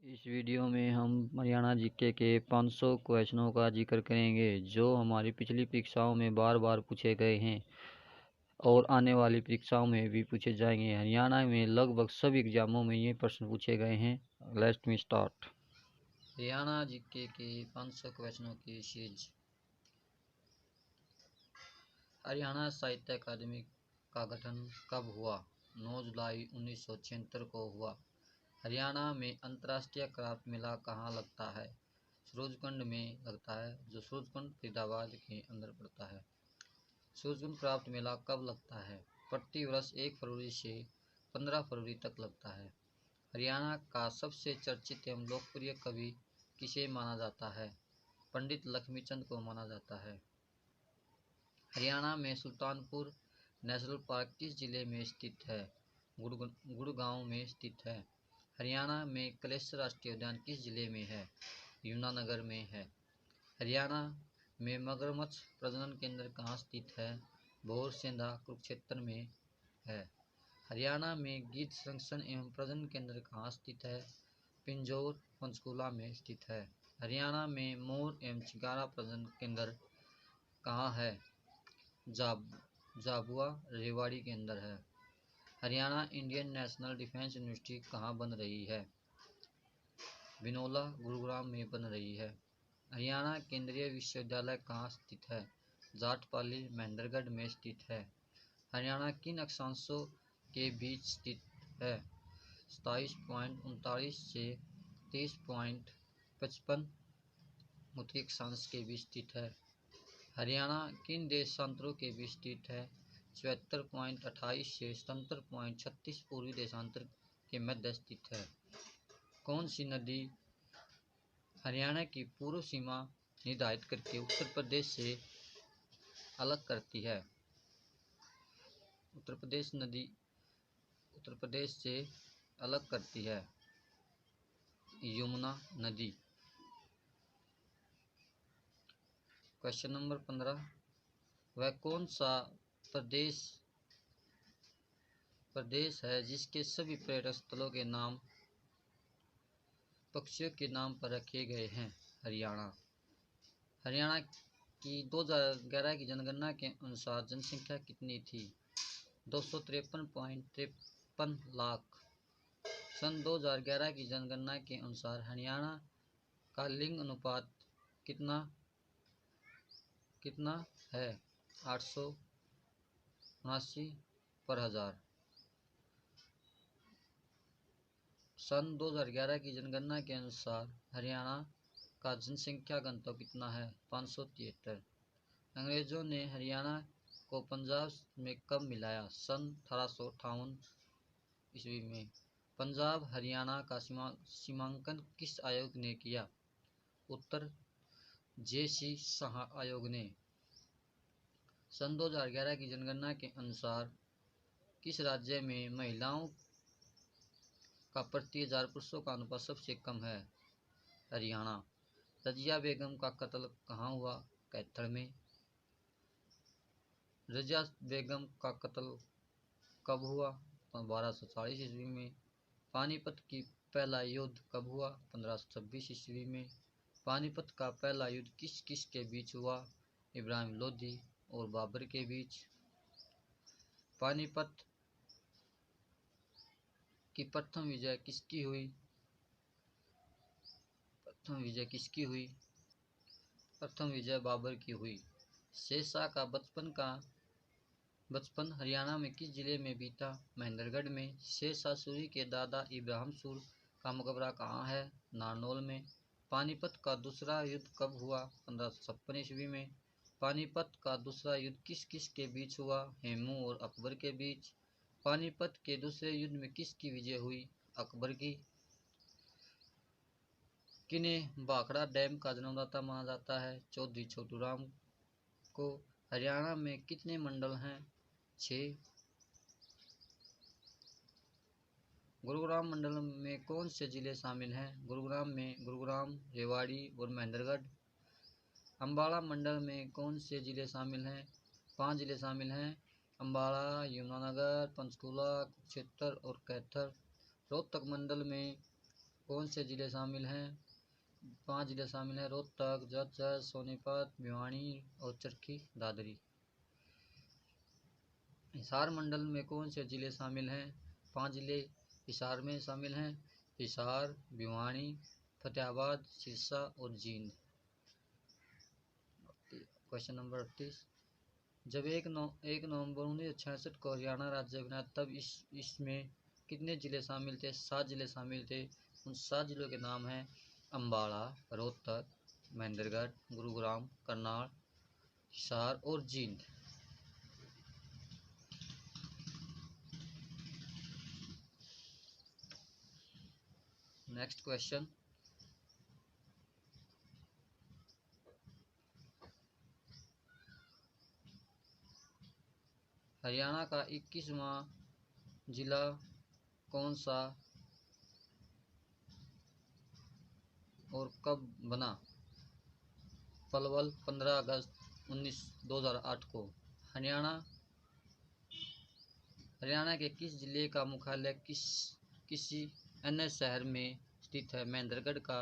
इस वीडियो में हम हरियाणा जीके के 500 क्वेश्चनों का जिक्र करेंगे जो हमारी पिछली परीक्षाओं में बार बार पूछे गए हैं और आने वाली परीक्षाओं में भी पूछे जाएंगे। हरियाणा में लगभग सभी एग्जामों में ये प्रश्न पूछे गए हैं। Let's me start. Haryana GK के 500 क्वेश्चनों की सीरीज। हरियाणा साहित्य अकादमी का गठन कब हुआ? 9 जुलाई 1976 को हुआ। हरियाणा में अंतर्राष्ट्रीय क्राफ्ट मेला कहाँ लगता है? सूरजकुंड में लगता है, जो सूरजकुंड फरीदाबाद के अंदर पड़ता है। सूरजकुंड क्राफ्ट मेला कब लगता है? प्रति वर्ष 1 फरवरी से 15 फरवरी तक लगता है। हरियाणा का सबसे चर्चित एवं लोकप्रिय कवि किसे माना जाता है? पंडित लक्ष्मीचंद को माना जाता है। हरियाणा में सुल्तानपुर नेशनल पार्क किस जिले में स्थित है? गुड़गांव में स्थित है। हरियाणा में कलेश्वर राष्ट्रीय उद्यान किस जिले में है? यमुनानगर में है। हरियाणा में मगरमच्छ प्रजनन केंद्र कहाँ स्थित है? भोरसेंधा कुरुक्षेत्र में है। हरियाणा में गिद्ध संरक्षण एवं प्रजनन केंद्र कहाँ स्थित है? पिंजौर पंचकूला में स्थित है। हरियाणा में मोर एवं चिंकारा प्रजनन केंद्र कहाँ है? झाबुआ रेवाड़ी के अंदर है। Haryana Indian national defence university कहाँ बन रही है? बिनौला गुरुग्राम में बन रही है। हरियाणा केंद्रीय विश्वविद्यालय कहाँ स्थित है? जाटपाली महेंद्रगढ़ में स्थित है। हरियाणा किन अक्षांशों के बीच स्थित है? 27.39 से 30.55 उत्तरी अक्षांश के बीच स्थित है। हरियाणा किन देशांतरों के बीच स्थित है? 74.28 से 77.36 पूर्वी देशांतर के मध्य स्थित है। कौन सी नदी हरियाणा की पूर्व सीमा निर्धारित करके उत्तर प्रदेश से अलग करती है? उत्तर प्रदेश से अलग करती है यमुना नदी। क्वेश्चन नंबर 15, वह कौन सा प्रदेश है जिसके सभी पर्यटक स्थलों के नाम पक्षियों के नाम पर रखे गए हैं? हरियाणा। हरियाणा की 2011 की जनगणना के अनुसार जनसंख्या कितनी थी? 253.53 लाख। सन 2011 की जनगणना के अनुसार हरियाणा का लिंग अनुपात कितना है? 879/1000। सन 2011 की जनगणना के अनुसार हरियाणा का जनसंख्या घनत्व कितना है? 573। अंग्रेजों ने हरियाणा को पंजाब में कब मिलाया? सन 1858 ईस्वी में। पंजाब हरियाणा का सीमांकन किस आयोग ने किया? उत्तर जे.सी. शाह आयोग ने। सन 2011 की जनगणना के अनुसार किस राज्य में महिलाओं का प्रति 1000 पुरुषों का अनुपात सबसे कम है? हरियाणा। रजिया बेगम का कत्ल कहाँ हुआ? कैथल में। रजिया बेगम का कत्ल कब हुआ? 1240 ईस्वी में। पानीपत की पहला युद्ध कब हुआ? 1526 ईस्वी में। पानीपत का पहला युद्ध किस किस के बीच हुआ? इब्राहिम लोदी और बाबर के बीच। पानीपत की प्रथम विजय किसकी हुई? प्रथम विजय बाबर की हुई। शेरशाह का बचपन हरियाणा में किस जिले में बीता? महेंद्रगढ़ में। शेरशाह सूरी के दादा इब्राहिम सूर का मकबरा कहाँ है? नारनौल में। पानीपत का दूसरा युद्ध कब हुआ? 1556 ईस्वी में। पानीपत का दूसरा युद्ध किस किस के बीच हुआ? हेमू और अकबर के बीच। पानीपत के दूसरे युद्ध में किसकी विजय हुई? अकबर की। किन्हें भाखड़ा डैम का जन्मदाता माना जाता है? चौधरी छोटूराम को। हरियाणा में कितने मंडल हैं? 6। गुरुग्राम मंडल में कौन से जिले शामिल हैं? गुरुग्राम में गुरुग्राम, रेवाड़ी और महेंद्रगढ़। अम्बाला मंडल में कौन से जिले शामिल हैं? 5 जिले शामिल हैं। अम्बाला, यमुनानगर, पंचकूला, कुरुक्षेत्र और कैथल। रोहतक मंडल में कौन से जिले शामिल हैं? 5 जिले शामिल हैं: रोहतक, झज्जर, सोनीपत, भिवानी और चरखी दादरी। हिसार मंडल में कौन से जिले शामिल हैं? 5 जिले हिसार में शामिल हैं: हिसार, भिवानी, फतेहाबाद, सिरसा और जींद। Question number 38। जब 1 नवंबर 1966 को हरियाणा राज्य बना तब इसमें कितने जिले शामिल थे? 7 जिले शामिल थे। उन 7 जिलों के नाम हैं अम्बाला, रोहतक, महेंद्रगढ़, गुरुग्राम, करनाल, हिसार और जींद। Next question. हरियाणा का 21वां जिला कौन सा और कब बना? पलवल, 15 अगस्त 2008 को। हरियाणा के किस जिले का मुख्यालय किसी अन्य शहर में स्थित है? महेंद्रगढ़ का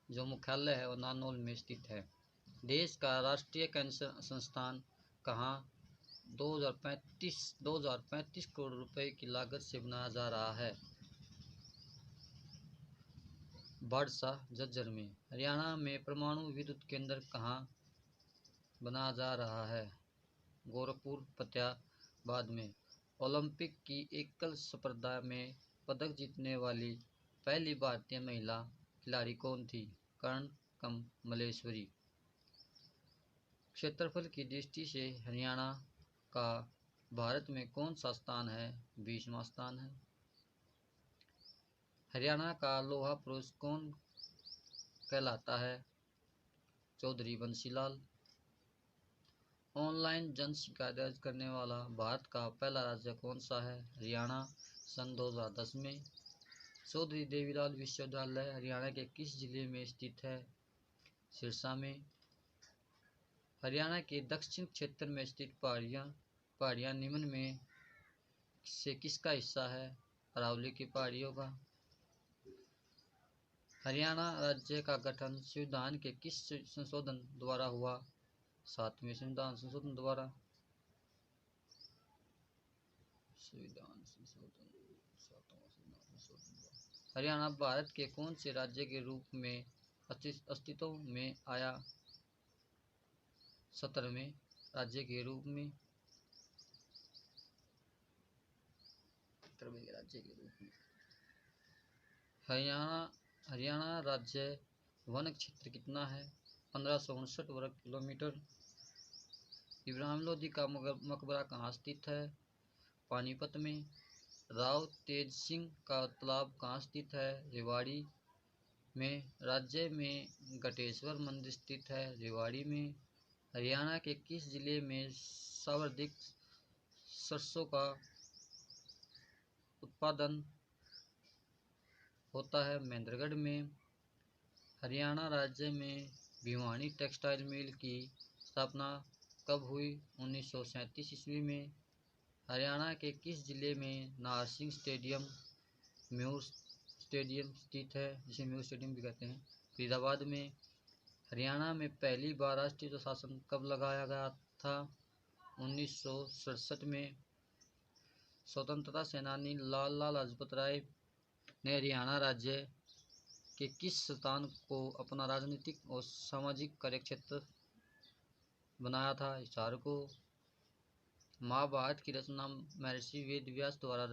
जो मुख्यालय है वो नानौल में स्थित है। देश का राष्ट्रीय कैंसर संस्थान कहाँ 2035 करोड़ रुपए की लागत से बनाया जा रहा है? बाड़सा, झज्जर में। हरियाणा में परमाणु विद्युत केंद्र कहाँ बनाया जा रहा है? गोरखपुर, फतेहाबाद में। ओलंपिक की एकल स्पर्धा में पदक जीतने वाली पहली भारतीय महिला खिलाड़ी कौन थी? कर्ण मल्लेश्वरी। क्षेत्रफल की दृष्टि से हरियाणा का भारत में कौन सा स्थान है? 20वां स्थान है। हरियाणा का लोहा पुरुष कौन कहलाता है? चौधरी बंसीलाल। ऑनलाइन जन शिकायत दर्ज करने वाला भारत का पहला राज्य कौन सा है? हरियाणा, सन 2010 में। चौधरी देवीलाल विश्वविद्यालय हरियाणा के किस जिले में स्थित है? सिरसा में। हरियाणा के दक्षिण क्षेत्र में स्थित पहाड़ियाँ निम्न में से किसका हिस्सा है? अरावली की पहाड़ियों का। हरियाणा राज्य का गठन संविधान के किस संशोधन द्वारा हुआ? 7वें संविधान संशोधन द्वारा। हरियाणा भारत के कौन से राज्य के रूप में अस्तित्व में आया? 17वें राज्य के रूप में। हरियाणा राज्य वन क्षेत्र कितना है? 1559 वर्ग किलोमीटर। इब्राहिम लोदी का मकबरा कहाँ स्थित है? पानीपत में। राव तेज सिंह का तालाब कहाँ स्थित है? रेवाड़ी में। राज्य में गटेश्वर मंदिर स्थित है? रेवाड़ी में। हरियाणा के किस जिले में सर्वाधिक सरसों का उत्पादन होता है? महेंद्रगढ़ में। हरियाणा राज्य में भिवानी टेक्सटाइल मिल की स्थापना कब हुई? 1937 ईस्वी में। हरियाणा के किस जिले में नारसिंह स्टेडियम म्यूर स्टेडियम स्थित है, जिसे म्यूर स्टेडियम भी कहते हैं? फरीदाबाद में। हरियाणा में पहली बार राष्ट्रीय शासन कब लगाया गया था? 1967 में। स्वतंत्रता सेनानी लाला लाजपत राय ने हरियाणा राज्य के किस स्थान को अपना राजनीतिक और सामाजिक कार्यक्षेत्र बनाया था? हिसार को। महाभारत की रचना महर्षि वेद व्यास द्वारा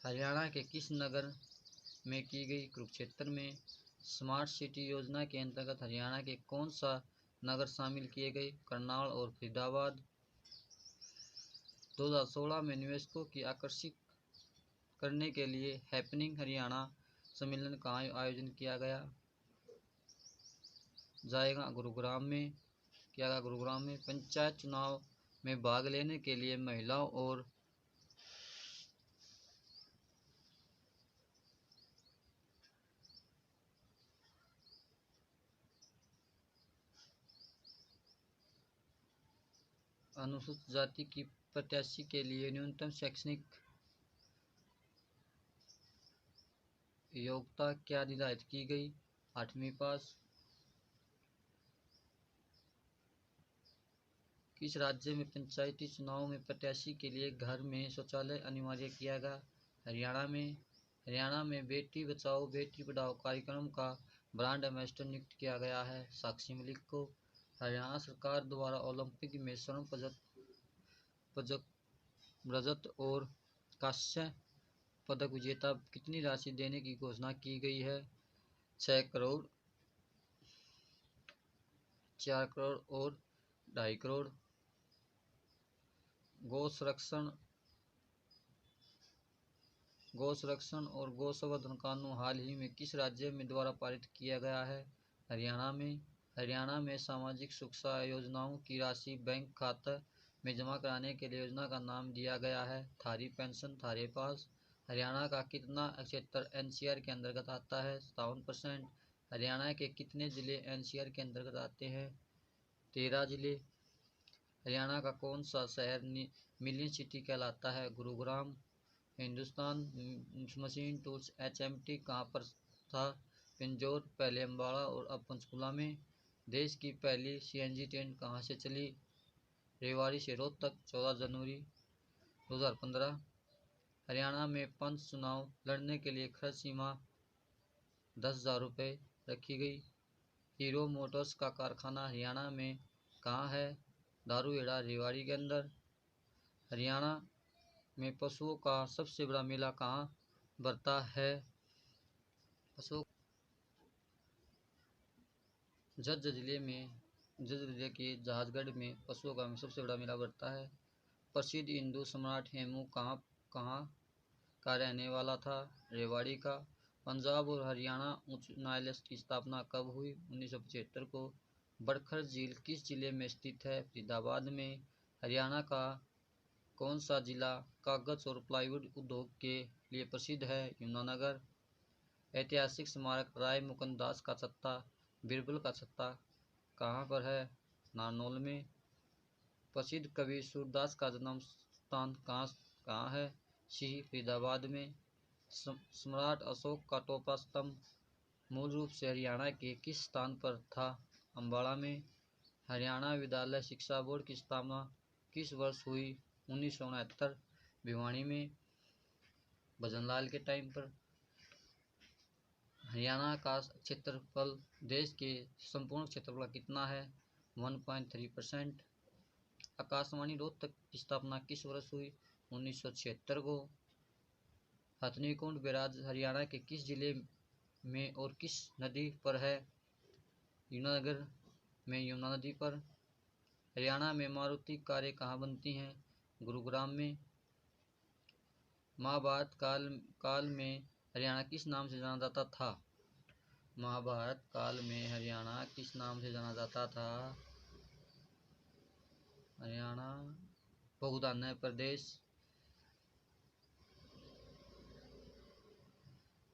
हरियाणा के किस नगर में की गई? कुरुक्षेत्र में। स्मार्ट सिटी योजना के अंतर्गत हरियाणा के कौन सा नगर शामिल किए गए? करनाल और फरीदाबाद। 2016 में निवेशकों की आकर्षित करने के लिए हैपनिंग हरियाणा सम्मेलन का आयोजन किया जाएगा गुरुग्राम में। पंचायत चुनाव में भाग लेने के लिए महिलाओं और अनुसूचित जाति की प्रत्याशी के लिए न्यूनतम शैक्षणिक योग्यता क्या निर्धारित की गई? 8वीं पास। किस राज्य में पंचायती चुनाव में प्रत्याशी के लिए घर में शौचालय अनिवार्य किया गया? हरियाणा में। हरियाणा में बेटी बचाओ बेटी पढ़ाओ कार्यक्रम का ब्रांड एम्बेसडर नियुक्त किया गया है साक्षी मलिक को। हरियाणा सरकार द्वारा ओलंपिक में स्वर्ण रजत और कांस्य पदक विजेता कितनी राशि देने की घोषणा की गई है? 6 करोड़, 4 करोड़ और 2.5 करोड़। गौ संरक्षण और गौ संवर्धन कानून हाल ही में किस राज्य में द्वारा पारित किया गया है? हरियाणा में। हरियाणा में सामाजिक सुरक्षा योजनाओं की राशि बैंक खाते में जमा कराने के लिए योजना का नाम दिया गया है थारी पेंशन। थारे पास। हरियाणा का कितना क्षेत्र एनसीआर के अंतर्गत आता है? 57%। हरियाणा के कितने जिले एनसीआर के अंतर्गत आते हैं? 13 जिले। हरियाणा का कौन सा शहर मिलियन सिटी कहलाता है? Gurugram. Hindustan machine tools HMT कहाँ पर था? पिंजौर। पहले अम्बाड़ा और अब पंचकुला में। देश की पहली सीएनजी ट्रेन कहाँ से चली? रेवाड़ी से रोहतक। 14 जनवरी 2015। हरियाणा में पंच चुनाव लड़ने के लिए खर्च सीमा 10,000 रुपये रखी गई। हीरो मोटर्स का कारखाना हरियाणा में कहाँ है? दारूहेड़ा रेवाड़ी के अंदर। हरियाणा में पशुओं का सबसे बड़ा मेला कहाँ भरता है? जज्ज जिले के जहाजगढ़ में पशुओं का सबसे बड़ा मेला भरता है। प्रसिद्ध हिंदू सम्राट हेमू कहाँ का रहने वाला था? रेवाड़ी का। पंजाब और हरियाणा उच्च न्यायालय की स्थापना कब हुई? 1975 को। बड़खर झील किस जिले में स्थित है? फरीदाबाद में। हरियाणा का कौन सा जिला कागज और प्लाईवुड उद्योग के लिए प्रसिद्ध है? यमुनानगर। ऐतिहासिक स्मारक राय मुकुंद दास का छत्ता बीरबल का छत्ता कहाँ पर है? नारनौल में। प्रसिद्ध कवि सूरदास का जन्म स्थान कहाँ है? सिही फरीदाबाद में। सम्राट अशोक का टोपा स्तंभ मूल रूप से हरियाणा के किस स्थान पर था? अम्बाड़ा में। हरियाणा विद्यालय शिक्षा बोर्ड की स्थापना किस वर्ष हुई? 1969 भिवानी में भजनलाल के टाइम पर। हरियाणा का क्षेत्रफल देश के संपूर्ण क्षेत्रफल कितना है? 1.3%। आकाशवाणी रोहतक की स्थापना किस वर्ष हुई? 1976 को। हथनीकुंड बैराज हरियाणा के किस जिले में और किस नदी पर है? यमुनानगर में यमुना नदी पर। हरियाणा में मारुति कारें कहाँ बनती हैं? गुरुग्राम में। महाभारत काल में हरियाणा किस नाम से जाना जाता था? महाभारत काल में हरियाणा किस नाम से जाना जाता था? हरियाणा बहुधान्य प्रदेश।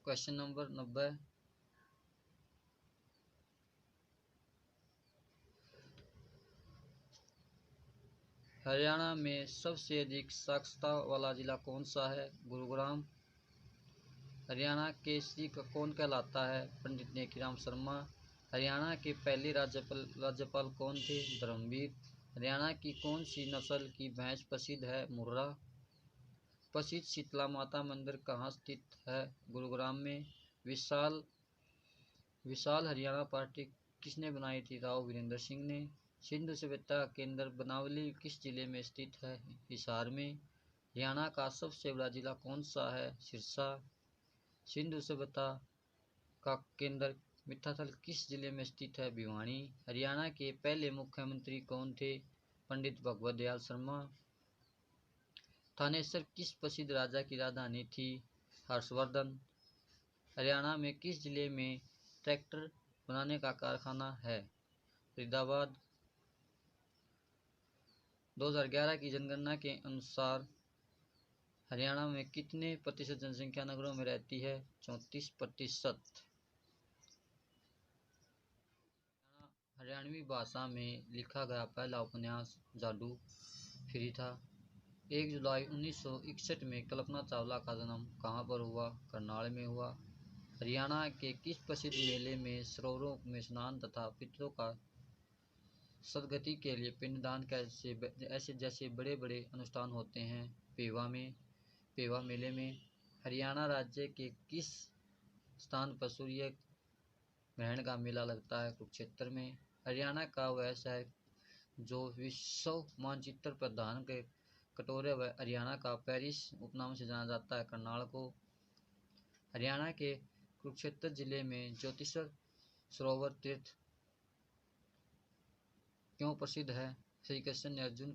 Question number 90। हरियाणा में सबसे अधिक साक्षरता वाला जिला कौन सा है? गुरुग्राम। हरियाणा केसरी का कौन कहलाता है? पंडित नेकीराम शर्मा। हरियाणा के पहले राज्यपाल कौन थे? धर्मवीर। हरियाणा की कौन सी नस्ल की भैंस प्रसिद्ध है? मुर्रा। प्रसिद्ध शीतला माता मंदिर कहाँ स्थित है? गुरुग्राम में। विशाल हरियाणा पार्टी किसने बनाई थी? राव वीरेंद्र सिंह ने। सिंधु सभ्यता केंद्र बनावली किस जिले में स्थित है? हिसार में। हरियाणा का सबसे बड़ा जिला कौन सा है? सिरसा। सिंधु सभ्यता का केंद्र मिठाथल किस जिले में स्थित है? भिवानी। हरियाणा के पहले मुख्यमंत्री कौन थे? पंडित भगवत दयाल शर्मा। थानेसर किस प्रसिद्ध राजा की राजधानी थी? हर्षवर्धन। हरियाणा में किस जिले में ट्रैक्टर बनाने का कारखाना है? फरीदाबाद। 2011 की जनगणना के अनुसार हरियाणा में कितने प्रतिशत जनसंख्या नगरों में रहती है? 34%। हरियाणवी भाषा में लिखा गया पहला उपन्यास जादू फ्री था। 1 जुलाई 1961 में कल्पना चावला का जन्म कहाँ पर हुआ? करनाल में हुआ। हरियाणा के किस प्रसिद्ध मेले में सरोवरों में स्नान तथा पितरों का सदगति के लिए पिंडदान कैसे ऐसे जैसे बड़े बड़े अनुष्ठान होते हैं? पेवा मेले में। हरियाणा राज्य के किस स्थान पर सूर्य ग्रहण का मेला लगता है? कुरुक्षेत्र में। हरियाणा का वह शहर जो विश्व मानचित्र पर धान के कटोरे व हरियाणा का पेरिस उपनाम से जाना जाता है, करनाल को। हरियाणा के कुरुक्षेत्र जिले में ज्योतिषर सरोवर तीर्थ क्यों प्रसिद्ध है? श्री कृष्ण ने अर्जुन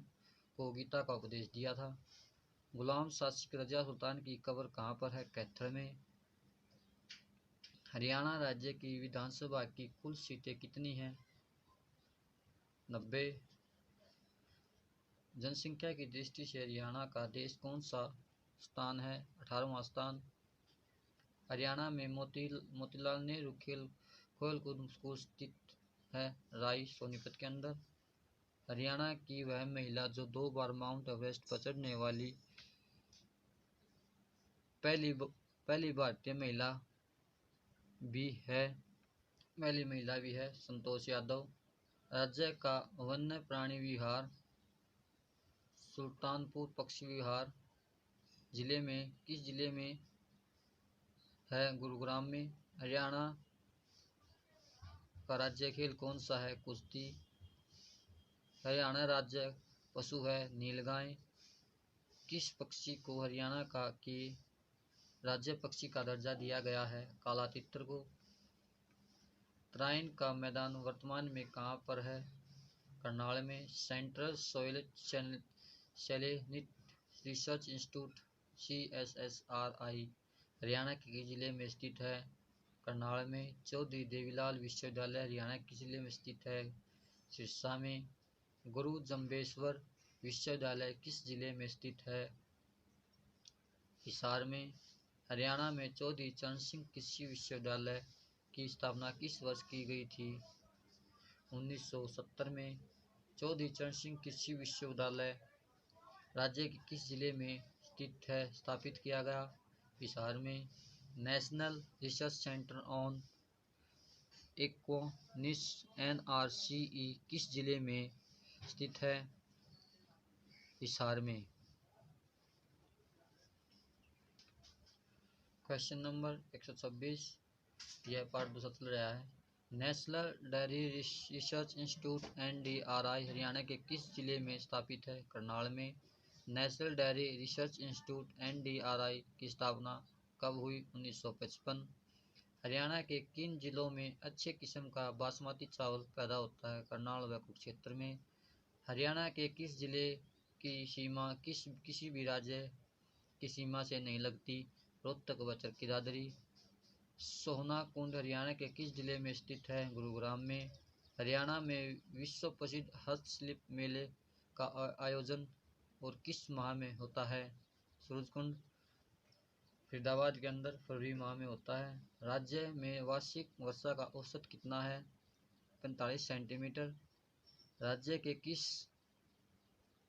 को गीता का उपदेश दिया था। गुलाम शासक रजिया सुल्तान की कब्र कहाँ पर है? कैथल में। हरियाणा राज्य की विधानसभा की कुल सीटें कितनी हैं? 90। जनसंख्या की दृष्टि से हरियाणा का देश कौन सा स्थान है? 18वां स्थान। हरियाणा में मोतीलाल नेहरू खेलकूद स्कूल स्थित है, राई सोनीपत के अंदर। हरियाणा की वह महिला जो 2 बार माउंट एवरेस्ट पर चढ़ने वाली पहली भारतीय महिला भी है, संतोष यादव। राज्य का वन्य प्राणी विहार सुल्तानपुर पक्षी विहार किस जिले में है? गुरुग्राम में। हरियाणा का राज्य खेल कौन सा है? कुश्ती। हरियाणा राज्य पशु है? नीलगाय। किस पक्षी को हरियाणा के राज्य पक्षी का दर्जा दिया गया है? काला तितर को। तराइन का मैदान वर्तमान में कहाँ पर है? करनाल में। Central soil salinity research institute CSSRI Haryana के किस जिले में स्थित है? करनाल में। चौधरी देवीलाल विश्वविद्यालय हरियाणा किस जिले में स्थित है? सिरसा में। गुरु जम्बेश्वर विश्वविद्यालय किस जिले में स्थित है? हिसार में। हरियाणा में चौधरी चरण सिंह कृषि विश्वविद्यालय की स्थापना किस वर्ष की गई थी? 1970 में। चौधरी चरण सिंह कृषि विश्वविद्यालय राज्य के किस जिले में स्थित है? स्थापित किया गया? हिसार में। National research centre on equines NRCE किस जिले में स्थित है? हिसार में। क्वेश्चन नंबर 126, यह पार्ट 2 चल रहा है। National dairy research institute NDRI Haryana के किस जिले में स्थापित है? करनाल में। National dairy research institute NDRI की स्थापना कब हुई? 1955। हरियाणा के किन जिलों में अच्छे किस्म का बासमती चावल पैदा होता है? करनाल व कुरुक्षेत्र में। हरियाणा के किस जिले की सीमा किसी भी राज्य की सीमा से नहीं लगती? रोहतक व चरखी दादरी। सोहना कुंड हरियाणा के किस जिले में स्थित है? गुरुग्राम में। हरियाणा में विश्व प्रसिद्ध हस्तशिल्प मेले का आयोजन और किस माह में होता है? सूरजकुंड फरीदाबाद के अंदर फरवरी माह में होता है। राज्य में वार्षिक वर्षा का औसत कितना है? 45 सेंटीमीटर। राज्य के किस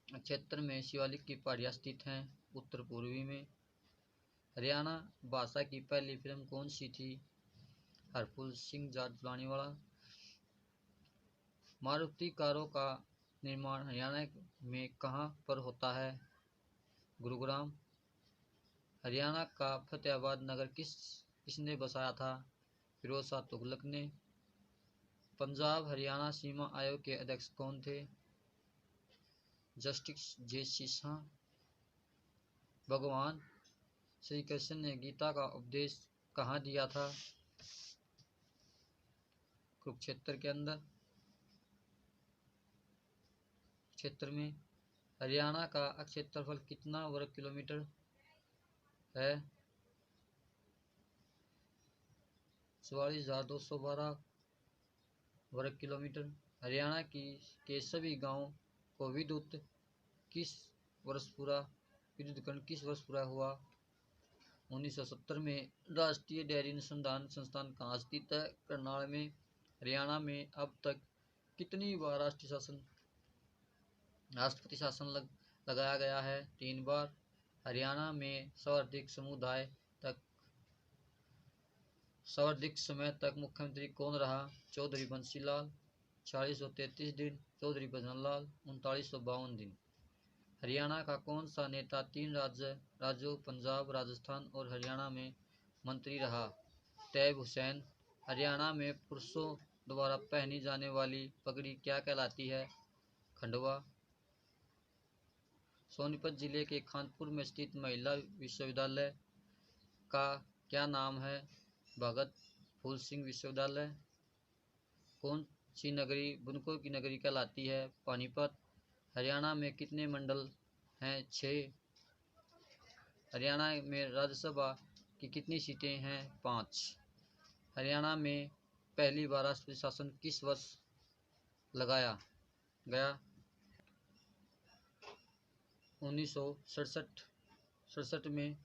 क्षेत्र में शिवालिक की पहाड़ियाँ स्थित हैं? उत्तर पूर्वी में। हरियाणा भाषा की पहली फिल्म कौन सी थी? हरफूल सिंह जाटलानीवाला। मारुति कारों का निर्माण हरियाणा में कहाँ पर होता है? गुरुग्राम। हरियाणा का फतेहाबाद नगर किसने बसाया था? फिरोज शाह तुगलक ने। पंजाब हरियाणा सीमा आयोग के अध्यक्ष कौन थे? Justice JC Shah. भगवान श्री कृष्ण ने गीता का उपदेश कहाँ दिया था? कुरुक्षेत्र के अंदर क्षेत्र में। हरियाणा का क्षेत्रफल कितना वर्ग किलोमीटर है? 44,212 वर्ग किलोमीटर। हरियाणा के सभी गांवों को विद्युतीकरण किस वर्ष पूरा हुआ? 1970 में। राष्ट्रीय डेयरी अनुसंधान संस्थान कहाँ स्थित है? करनाल में। हरियाणा में अब तक कितनी बार राष्ट्रपति शासन लगाया गया है? 3 बार। हरियाणा में सर्वाधिक समुदाय तक सर्वाधिक समय तक मुख्यमंत्री कौन रहा? चौधरी बंसीलाल 433 दिन, चौधरी भजनलाल 3952 दिन। हरियाणा का कौन सा नेता 3 राज्यों पंजाब, राजस्थान और हरियाणा में मंत्री रहा? तैयब हुसैन। हरियाणा में पुरुषों द्वारा पहनी जाने वाली पगड़ी क्या कहलाती है? खंडवा। सोनीपत जिले के खानपुर में स्थित महिला विश्वविद्यालय का क्या नाम है? भगत फूल सिंह विश्वविद्यालय। कौन सी नगरी बुनकों की नगरी कहलाती है? पानीपत। हरियाणा में कितने मंडल हैं? 6। हरियाणा में राज्यसभा की कितनी सीटें हैं? 5। हरियाणा में पहली बार राष्ट्रीय शासन किस वर्ष लगाया गया? 1967 में।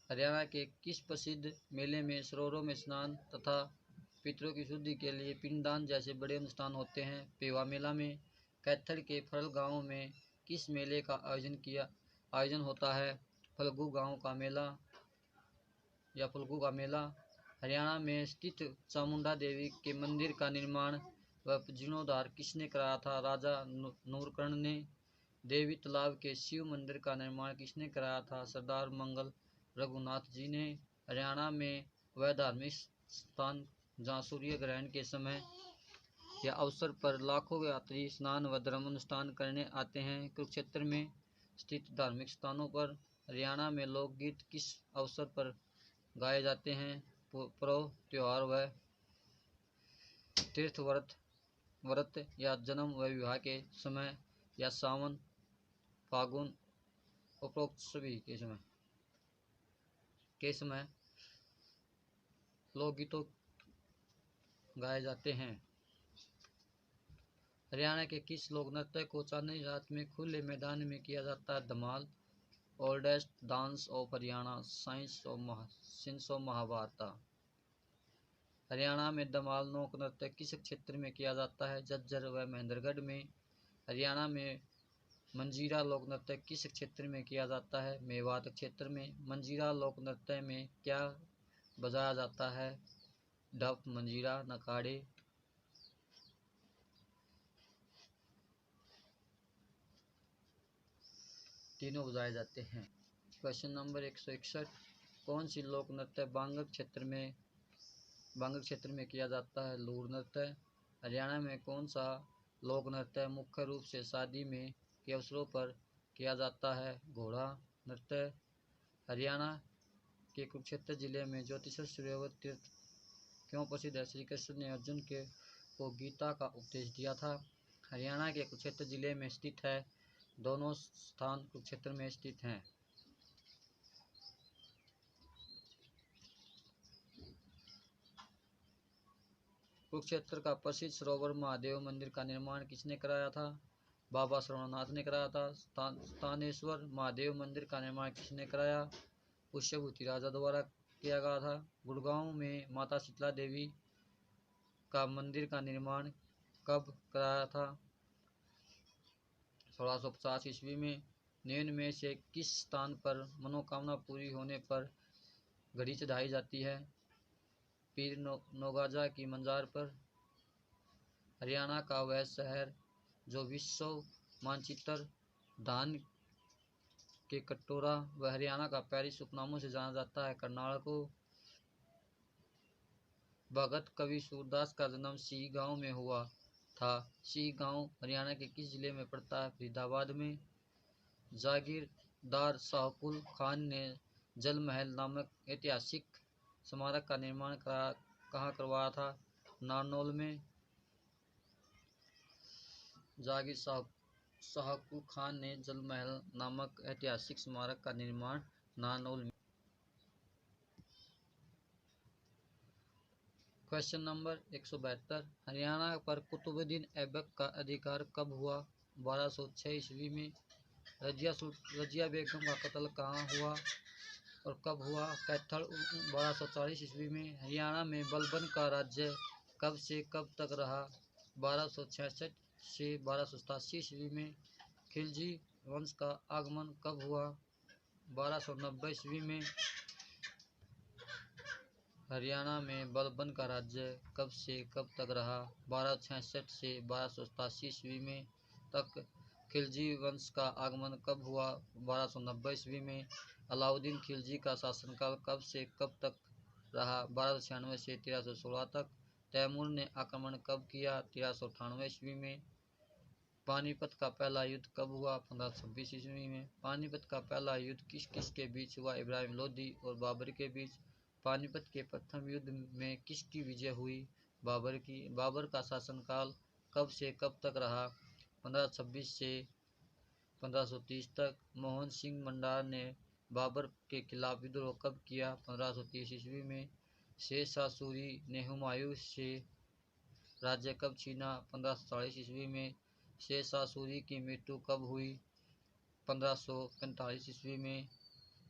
हरियाणा के किस प्रसिद्ध मेले में सरोवरों में स्नान तथा पितरों की शुद्धि के लिए पिंडदान जैसे बड़े अनुष्ठान होते हैं? पेवा मेला में। कैथल के फरल गांव में किस मेले का आयोजन होता है? फल्गु गांव का मेला या फल्गु का मेला। हरियाणा में स्थित चामुंडा देवी के मंदिर का निर्माण व जीर्णोद्धार किसने कराया था? राजा नूरकर्ण ने। देवी तालाब के शिव मंदिर का निर्माण किसने कराया था? सरदार मंगल रघुनाथ जी ने। हरियाणा में वह धार्मिक स्थान जहाँ सूर्य ग्रहण के समय या अवसर पर लाखों यात्री स्नान व धर्म अनुष्ठान करने आते हैं। कुरुक्षेत्र में स्थित धार्मिक स्थानों पर हरियाणा में लोकगीत किस अवसर पर गाए जाते हैं? पर्व, त्योहार व तीर्थ व्रत या जन्म व विवाह के समय या सावन, फागुन, उपरोक्त सभी के समय लोकगीतों गाए जाते हैं। हरियाणा के किस लोक नृत्य को चांदनी रात में खुले मैदान में किया जाता है? Dhamal. Oldest dance of Haryana, since of Mahabharat. Haryana में धमाल लोक नृत्य किस क्षेत्र में किया जाता है? झज्जर व महेंद्रगढ़ में। हरियाणा में मंजीरा लोक नृत्य किस क्षेत्र में किया जाता है? मेवात क्षेत्र में। मंजीरा लोक नृत्य में क्या बजाया जाता है? ढप, मंजीरा, नगाड़े। तीनों बजाए जाते हैं। Question number 161। कौन सी लोक नृत्य बांगड़ क्षेत्र में किया जाता है? लूर नृत्य। हरियाणा में कौन सा लोक नृत्य मुख्य रूप से शादी में के अवसरों पर किया जाता है? घोड़ा नृत्य। हरियाणा के कुरुक्षेत्र जिले में ज्योतिषर सूर्यवत तीर्थ क्यों प्रसिद्ध है? श्री कृष्ण ने अर्जुन को गीता का उपदेश दिया था। हरियाणा के कुरुक्षेत्र जिले में स्थित है। दोनों स्थान कुरुक्षेत्र में स्थित हैं। कुरुक्षेत्र का प्रसिद्ध सरोवर महादेव मंदिर का निर्माण किसने कराया था? बाबा श्रवणनाथ ने कराया था। स्थानेश्वर महादेव मंदिर का निर्माण किसने कराया? पुष्यभूति राजा द्वारा किया गया था। गुड़गांव में माता शीतला देवी का मंदिर का निर्माण कब कराया था? 1650 ईस्वी में। निम्न में से किस स्थान पर मनोकामना पूरी होने पर घड़ी चढ़ाई जाती है? पीर नौगाजा की मंजार पर। हरियाणा का वह शहर जो विश्व मानचित्र, धान के कटोरा व हरियाणा का पेरिस उपनामों से जाना जाता है? करनाल को। भगत कवि सूरदास का जन्म सी गांव में हुआ था। सी गांव हरियाणा के किस जिले में पड़ता है? फरीदाबाद में। जागीरदार शाहकुल खान ने जल महल नामक ऐतिहासिक स्मारक का निर्माण कहाँ करवाया था? नारनौल में। जागीर शाहकुल खान ने जल महल नामक ऐतिहासिक स्मारक का निर्माण नारनौल में। Question number 172। हरियाणा पर कुतुबुद्दीन ऐबक का अधिकार कब हुआ? 1206 ईस्वी में। रजिया बेगम का कत्ल कहाँ हुआ और कब हुआ? कैथल 1240 ईस्वी में। हरियाणा में बलबन का राज्य कब से कब तक रहा? 1266 से 1287 ईस्वी में। खिलजी वंश का आगमन कब हुआ? 1290 ईस्वी में। हरियाणा में बलबन का राज्य कब से कब तक रहा? 1266 से 1287 ईस्वी में तक। खिलजी वंश का आगमन कब हुआ? 1290 ईस्वी में। अलाउद्दीन खिलजी का शासनकाल कब से कब तक रहा? 1296 से 1316 तक। तैमूर ने आक्रमण कब किया? 1398 ईस्वी में। पानीपत का पहला युद्ध कब हुआ? 1526 ईस्वी में। पानीपत का पहला युद्ध किस किस के बीच हुआ? इब्राहिम लोदी और बाबर के बीच। पानीपत के प्रथम युद्ध में किसकी विजय हुई? बाबर की। बाबर का शासनकाल कब से कब तक रहा? 1526 से 1530 तक। मोहन सिंह मंडार ने बाबर के खिलाफ विद्रोह कब किया? 1530 ईस्वी में। शेर शाह सूरी ने हुमायूं से राज्य कब छीना? 1547 ईस्वी में। शेर शाह सूरी की मृत्यु कब हुई? 1545 ईस्वी में।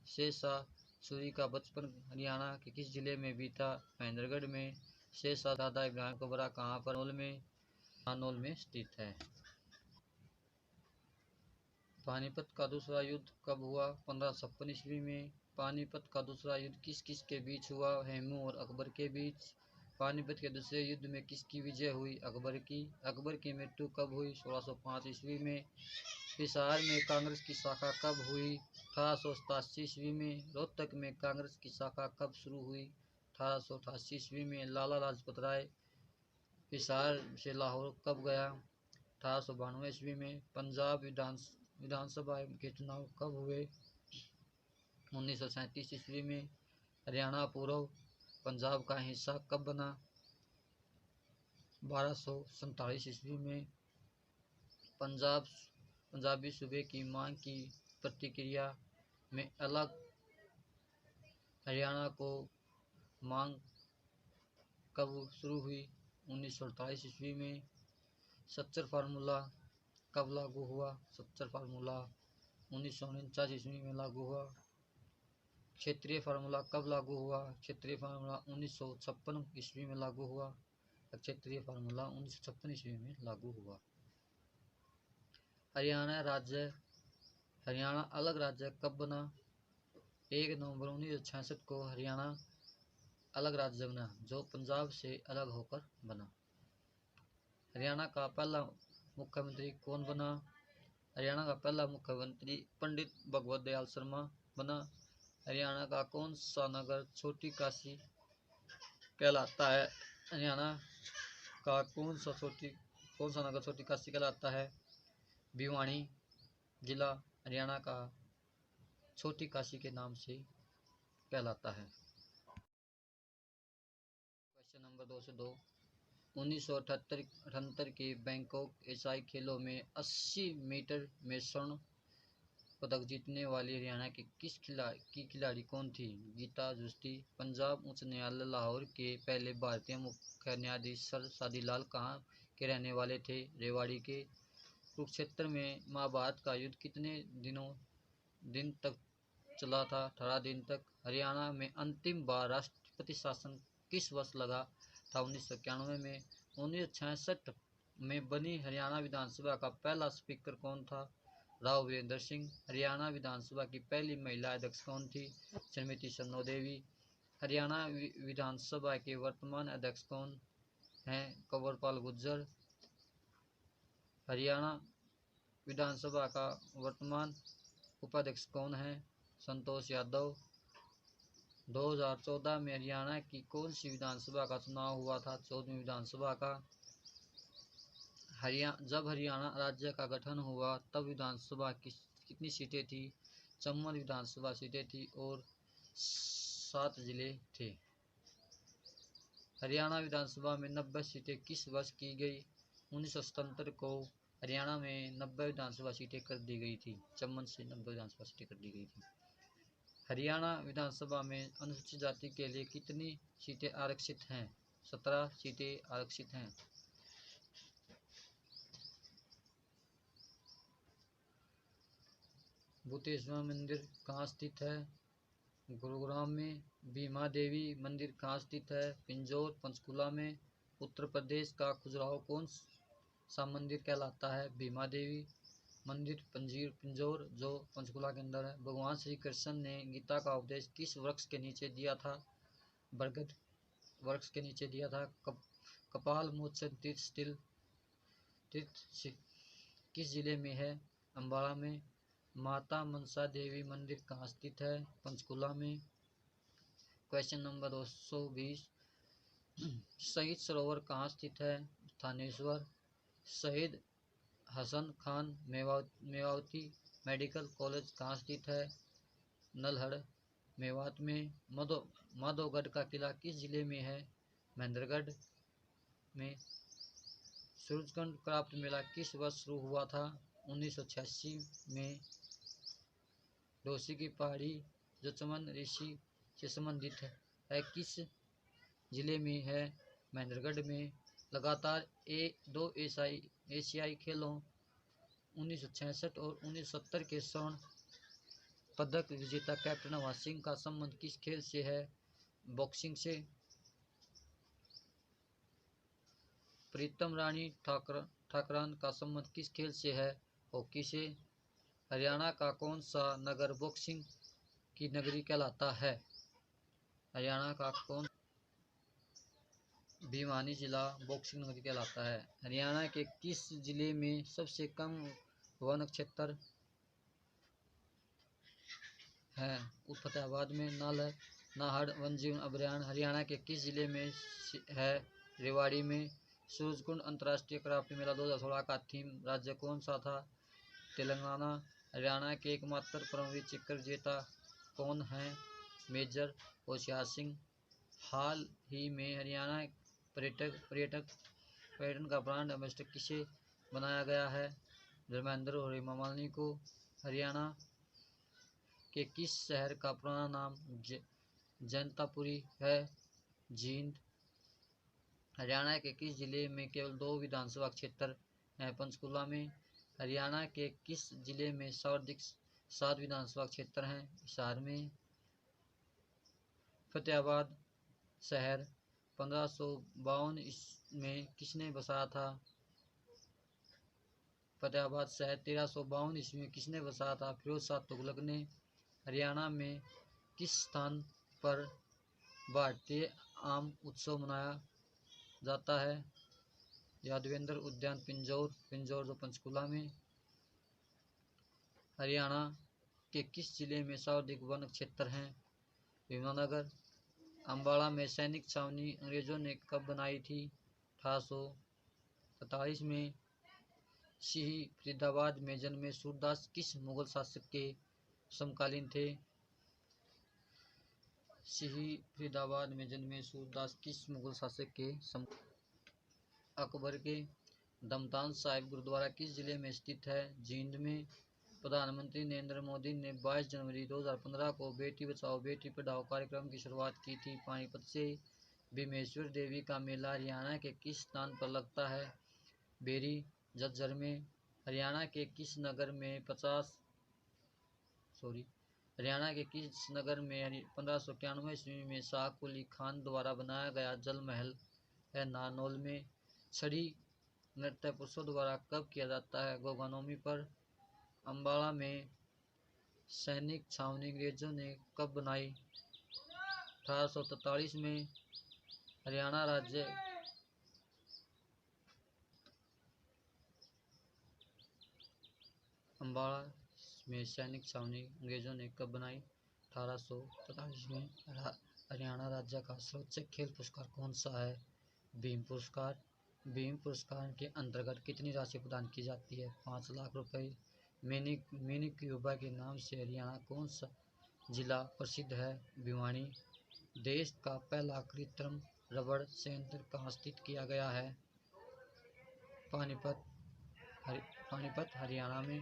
शेर शाह सूरी का बचपन हरियाणा के किस जिले में बीता? महेंद्रगढ़ में। शेर शाह दादा इब्राहिम कबरा कहाँ पर? नानौल में स्थित है। पानीपत का दूसरा युद्ध कब हुआ? 1556 ईस्वी में। पानीपत का दूसरा युद्ध किस किस के बीच हुआ? हेमू और अकबर के बीच। पानीपत के दूसरे युद्ध में किसकी विजय हुई? अकबर की। अकबर की मृत्यु कब हुई? 1605 ईस्वी में। हिसार में कांग्रेस की शाखा कब हुई? 1887 ईस्वी में। रोहतक में कांग्रेस की शाखा कब शुरू हुई? 1888 ईस्वी में। लाला लाजपत राय हिसार से लाहौर कब गया? 1892 ईस्वी में। पंजाब विधानसभा के चुनाव कब हुए? 1937 ईस्वी में। हरियाणा पूर्व पंजाब का हिस्सा कब बना? 1247 ईस्वी में। पंजाबी सूबे की मांग की प्रतिक्रिया में अलग हरियाणा को मांग कब शुरू हुई? 1948 ईस्वी में। सच्चर फार्मूला कब लागू हुआ? सच्चर फार्मूला 1949 ईस्वी में लागू हुआ। क्षेत्रीय फार्मूला कब लागू हुआ? क्षेत्रीय फार्मूला 1956 ईस्वी में लागू हुआ। क्षेत्रीय फार्मूला 1956 ईस्वी में लागू हुआ। हरियाणा अलग राज्य कब बना? 1 नवंबर 1966 को हरियाणा अलग राज्य बना, जो पंजाब से अलग होकर बना। हरियाणा का पहला मुख्यमंत्री कौन बना? हरियाणा का पहला मुख्यमंत्री पंडित भगवत दयाल शर्मा बना। हरियाणा का कौन सा नगर छोटी काशी कहलाता है? हरियाणा का कौन सा नगर छोटी काशी कहलाता है? भिवानी जिला हरियाणा का छोटी काशी के नाम से कहलाता है। क्वेश्चन नंबर 2 से 2। 1978 के बैंकॉक एशियाई खेलों में 80 मीटर में स्वर्ण पदक जीतने वाली हरियाणा की खिलाड़ी कौन थी? गीता जुस्ती। पंजाब उच्च न्यायालय लाहौर के पहले भारतीय मुख्य न्यायाधीश सर शादीलाल कहाँ के रहने वाले थे? रेवाड़ी के। कुरुक्षेत्र में महाभारत का युद्ध कितने दिन तक चला था? 18 दिन तक। हरियाणा में अंतिम बार राष्ट्रपति शासन किस वर्ष लगा था? 1991 में। 1966 में बनी हरियाणा विधानसभा का पहला स्पीकर कौन था? राव वीरेंद्र सिंह। हरियाणा विधानसभा की पहली महिला अध्यक्ष कौन थी? श्रीमती सन्नो देवी। हरियाणा विधानसभा के वर्तमान अध्यक्ष कौन हैं? कंवरपाल गुर्जर। हरियाणा विधानसभा का वर्तमान उपाध्यक्ष कौन है? संतोष यादव। 2014 में हरियाणा की कौन सी विधानसभा का चुनाव हुआ था? 14वीं विधानसभा का। जब हरियाणा राज्य का गठन हुआ तब विधानसभा की कितनी सीटें थी? 54 विधानसभा सीटें थी और 7 जिले थे। हरियाणा विधानसभा में 90 सीटें किस वर्ष की गई? 1977 को हरियाणा में 90 विधानसभा सीटें कर दी गई थी। 54 से 90 विधानसभा सीटें कर दी गई थी। हरियाणा विधानसभा में अनुसूचित जाति के लिए कितनी सीटें आरक्षित हैं? 17 सीटें आरक्षित हैं। भूतेश्वर मंदिर कहाँ स्थित है? गुरुग्राम में। भीमा देवी मंदिर कहाँ स्थित है? पिंजौर पंचकुला में। उत्तर प्रदेश का खजुराहो कौन सा मंदिर कहलाता है? भीमा देवी मंदिर पिंजौर, जो पंचकुला के अंदर है। भगवान श्री कृष्ण ने गीता का उपदेश किस वृक्ष के नीचे दिया था? बरगद वर्ष के नीचे दिया था। कपाल मोचन तीर्थ किस जिले में है? अम्बाला में। माता मनसा देवी मंदिर कहाँ स्थित है? पंचकुला में। क्वेश्चन नंबर 220, शहीद सरोवर कहाँ स्थित है? थानेश्वर। शहीद हसन खान मेवाती मेडिकल कॉलेज कहाँ स्थित है? नलहड़, मेवात में। माधोगढ़ का किला किस जिले में है? महेंद्रगढ़ में। सूरजकुंड क्राफ्ट मेला किस वर्ष शुरू हुआ था? 1986 में। डोसी की पहाड़ी जो चमन ऋषि से संबंधित है किस जिले में है? महेंद्रगढ़ में। लगातार दो एशियाई खेलों 1966 और 1970 के स्वर्ण पदक विजेता कैप्टन अमर सिंह का संबंध किस खेल से है? बॉक्सिंग से। प्रीतम रानी ठाकरान का संबंध किस खेल से है? हॉकी से। हरियाणा का कौन सा नगर बॉक्सिंग की नगरी कहलाता है? हरियाणा का कौन भिवानी जिला बॉक्सिंग नगरी कहलाता है? हरियाणा के किस जिले में सबसे कम वन क्षेत्र है? फतेहाबाद में। नाहड़ वन्यजीव अभयारण्य हरियाणा के किस जिले में है? रेवाड़ी में। सूरजकुंड अंतर्राष्ट्रीय क्राफ्ट मेला 2016 का थीम राज्य कौन सा था? तेलंगाना। हरियाणा के एकमात्र परमवीर चक्र विजेता कौन हैं? मेजर होशियार सिंह। हाल ही में हरियाणा पर्यटन का ब्रांड एम्बेसडर किसे बनाया गया है? धर्मेंद्र और हेमा मालिनी को। हरियाणा के किस शहर का पुराना नाम जैंतापुरी है? जींद। हरियाणा के किस जिले में केवल 2 विधानसभा क्षेत्र हैं? पंचकुला में। हरियाणा के किस जिले में सर्वाधिक 7 विधानसभा क्षेत्र हैं? हिसार में। फतेहाबाद शहर 1552 में किसने बसाया था? फतेहाबाद शहर 1352 ईस्वी में किसने बसाया था? फिरोज शाह तुगलक ने। हरियाणा में किस स्थान पर भारतीय आम उत्सव मनाया जाता है? यादवेंद्र उद्यान पिंजौर जो पंचकुला में। हरियाणा के किस जिले में सर्वाधिक वन क्षेत्र हैं? यमुनानगर। अम्बाला में सैनिक छावनी अंग्रेजों ने कब बनाई थी? 1843 में। सिही फरीदाबाद में जन्मे सूरदास किस मुगल शासक के समकालीन थे? सिही फरीदाबाद में जन्मे सूरदास किस मुगल शासक के अकबर के। दमतान साहिब गुरुद्वारा किस जिले में स्थित है? जींद में। प्रधानमंत्री नरेंद्र मोदी ने 22 जनवरी 2015 को बेटी बचाओ बेटी पढ़ाओ कार्यक्रम की शुरुआत की थी। पानीपत से। भीमेश्वर देवी का मेला हरियाणा के किस स्थान पर लगता है? बेरी झज्जर में। हरियाणा के किस नगर में 1591 ईस्वी में शाह कुली खान द्वारा बनाया गया जल महल है? नारनौल में। छड़ी नृत्य पुरुषों द्वारा कब किया जाता है? गोगानोमी पर। अम्बाला में सैनिक छावनी अंग्रेजों ने कब बनाई? 1843 में। हरियाणा राज्य अम्बाला में सैनिक छावनी अंग्रेजों ने कब बनाई? 1843 में। हरियाणा राज्य का सर्वोच्च खेल पुरस्कार कौन सा है? भीम पुरस्कार। भीम पुरस्कार के अंतर्गत कितनी राशि प्रदान की जाती है? 5 लाख रुपए। मिनी क्यूबा के नाम से हरियाणा कौन सा जिला प्रसिद्ध है? भिवानी। देश का पहला कृत्रिम रबड़ संयंत्र कहाँ स्थित किया गया है? पानीपत हरियाणा में।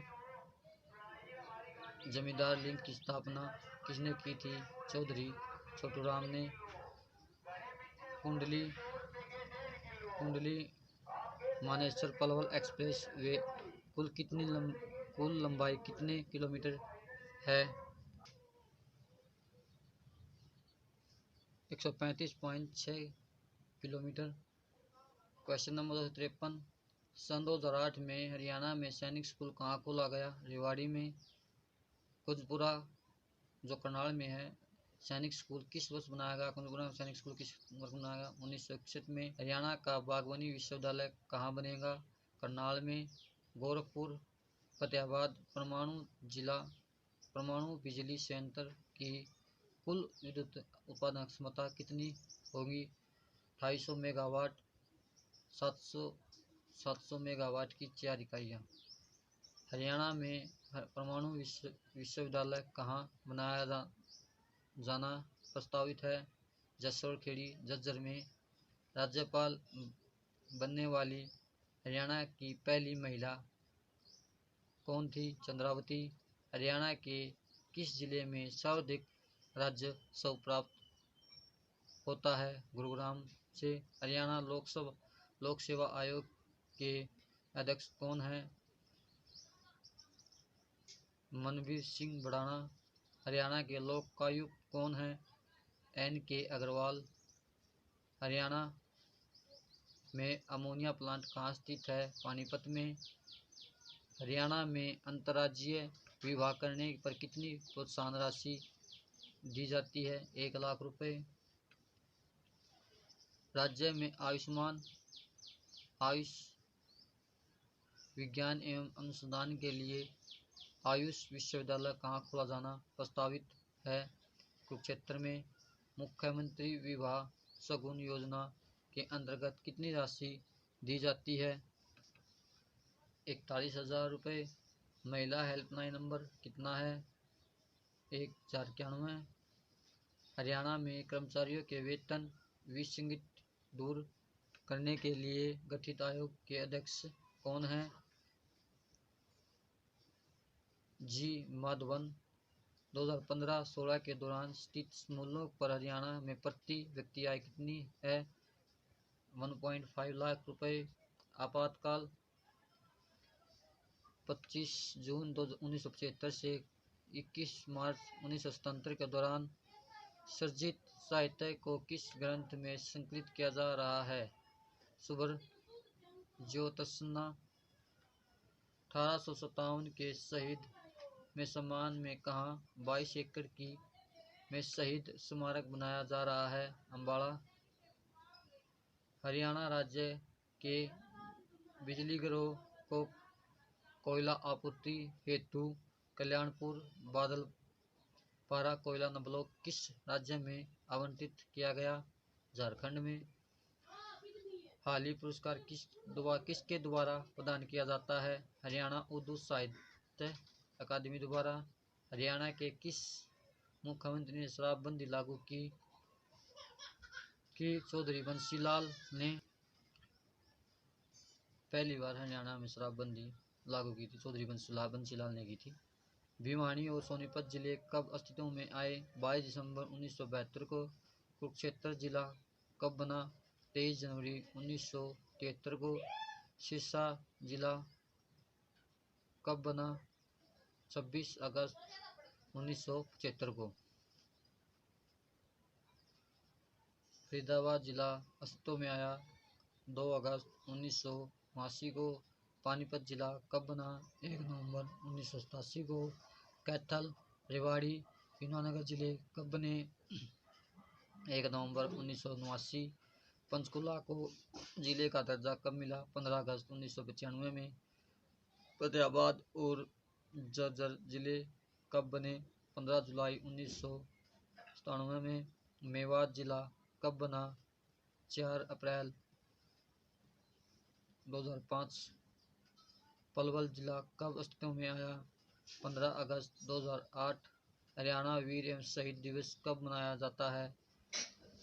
जमींदार लीग की स्थापना किसने की थी? चौधरी छोटूराम ने। कुंडली मानेसर पलवल एक्सप्रेस वे कुल लंबाई कितने किलोमीटर है? 135.6 किलोमीटर। क्वेश्चन नंबर 253, सन 2008 में हरियाणा में सैनिक स्कूल कहाँ खोला गया? रेवाड़ी में। कुजपुरा जो करनाल में है सैनिक स्कूल किस वर्ष बनाया गया? गुरुग्राम सैनिक स्कूल किस वर्ष बनाया गया? 1961 में। हरियाणा का बागवानी विश्वविद्यालय कहाँ बनेगा? करनाल में। गोरखपुर फतेहाबाद परमाणु बिजली संयंत्र की कुल विद्युत उत्पादन क्षमता कितनी होगी? 250 मेगावाट। 700 मेगावाट की 4 इकाइयाँ। हरियाणा में परमाणु विश्वविद्यालय कहाँ बनाया जाना प्रस्तावित है? जसोर खेड़ी झज्जर में। राज्यपाल बनने वाली हरियाणा की पहली महिला कौन थी? चंद्रावती। हरियाणा के किस जिले में सर्वाधिक राजस्व प्राप्त होता है? गुरुग्राम से। हरियाणा लोक सेवा आयोग के अध्यक्ष कौन हैं? मनबीर सिंह भड़ाना। हरियाणा के लोकायुक्त कौन हैं? N.K. अग्रवाल। हरियाणा में अमोनिया प्लांट कहाँ स्थित है? पानीपत में। हरियाणा में अंतर्राज्यीय विवाह करने पर कितनी प्रोत्साहन राशि दी जाती है? 1 लाख रुपए। राज्य में आयुष विज्ञान एवं अनुसंधान के लिए आयुष विश्वविद्यालय कहाँ खोला जाना प्रस्तावित है? कुरुक्षेत्र में। मुख्यमंत्री विवाह शगुन योजना के अंतर्गत कितनी राशि दी जाती है? 41,000 रुपये। महिला हेल्पलाइन नंबर कितना है? 1491। हरियाणा में कर्मचारियों के वेतन विसंगति दूर करने के लिए गठित आयोग के अध्यक्ष कौन हैं? जी माधवन। 2015-16 के दौरान स्थित मूल्यों पर हरियाणा में प्रति व्यक्ति आय कितनी है? 1.5 लाख रुपए। आपातकाल 25 जून 1975 से 21 मार्च 1977 के दौरान सृजित साहित्य को किस ग्रंथ में संकलित किया जा रहा है? सुब्रज्योत्सना। 1857 के शहीद में सम्मान में कहाँ 22 एकड़ की में शहीद स्मारक बनाया जा रहा है? अम्बाला। हरियाणा राज्य के बिजली घरों को कोयला आपूर्ति हेतु कल्याणपुर बादलपारा कोयला ब्लॉक किस राज्य में आवंटित किया गया? झारखंड में। हाली पुरस्कार किसके द्वारा प्रदान किया जाता है? हरियाणा उर्दू साहित्य अकादमी द्वारा। हरियाणा के किस मुख्यमंत्री ने शराबबंदी लागू की? चौधरी बंसीलाल ने। पहली बार हरियाणा में शराबबंदी लागू की थी चौधरी बंसीलाल ने की थी। भिवानी और सोनीपत जिले कब अस्तित्व में आए? 22 दिसंबर 1972 को। कुरुक्षेत्र जिला कब बना? 23 जनवरी 1973 को। सिरसा जिला कब बना? 26 अगस्त 1975 को। फरीदाबाद जिला अस्तित्व में आया 2 अगस्त 1982 को। पानीपत जिला कब बना? 1 नवंबर 1987 को। कैथल, रेवाड़ी, यमुनानगर जिले कब बने? 1 नवंबर 1979। पंचकुला को जिले का दर्जा कब मिला? 15 अगस्त 1995 में। फतेहाबाद और झज्जर जिले कब बने? 15 जुलाई 1997 में। मेवात जिला कब बना? 4 अप्रैल 2005। पलवल जिला कब अस्तित्व में आया? 15 अगस्त 2008। हरियाणा वीर एवं शहीद दिवस कब मनाया जाता है?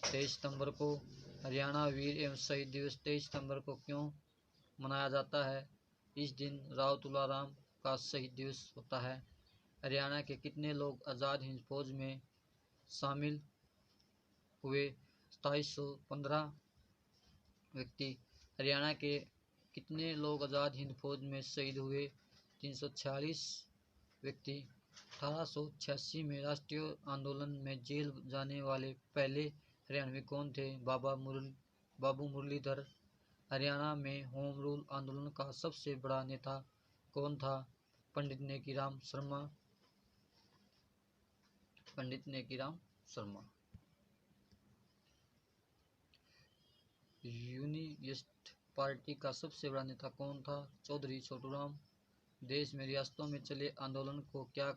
23 सितंबर को। हरियाणा वीर एवं शहीद दिवस 23 सितंबर को क्यों मनाया जाता है? इस दिन राव तुलाराम का शहीद दिवस होता है। हरियाणा के कितने लोग आज़ाद हिंद फौज में शामिल हुए? 2715 व्यक्ति। हरियाणा के कितने लोग आज़ाद हिंद फौज में शहीद हुए? 346 व्यक्ति। 1886 में राष्ट्रीय आंदोलन में जेल जाने वाले पहले हरियाणवी कौन थे? बाबू मुरलीधर। हरियाणा में होम रूल आंदोलन का सबसे बड़ा नेता कौन था? पंडित नेकीराम शर्मा। शर्मा। यूनियनिस्ट पार्टी का सबसे बड़ा नेता कौन था? चौधरी छोटूराम। देश में रियासतों में चले आंदोलन को क्या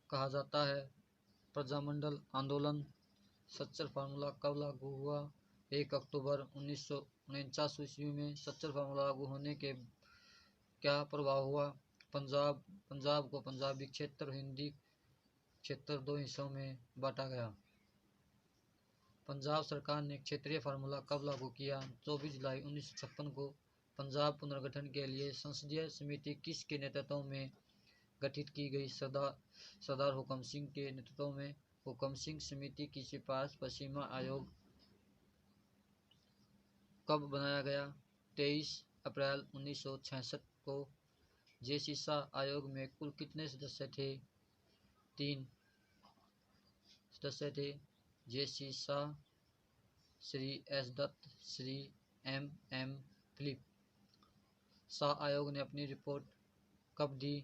कहा जाता है? प्रजामंडल आंदोलन। सच्चर फार्मूला कब लागू हुआ? 1 अक्टूबर 1949 ईस्वी में। सच्चर फार्मूला लागू होने के क्या प्रभाव हुआ? पंजाब को पंजाबी क्षेत्र, हिंदी क्षेत्र 2 हिस्सों में बांटा गया। पंजाब सरकार ने क्षेत्रीय फार्मूला कब लागू किया? 24 जुलाई 1956 को। पंजाब पुनर्गठन के लिए संसदीय समिति किसके नेतृत्व में गठित की गई? सरदार हुकम सिंह के नेतृत्व में। हुकम सिंह समिति की सिफारिश पर सीमा आयोग कब बनाया गया? 23 अप्रैल 1966 को। जेसीसा आयोग में कुल कितने सदस्य थे? 3 सदस्य थे। जेसीसा Shri S Dutt, Shri M Philip. Shah आयोग ने अपनी रिपोर्ट कब दी?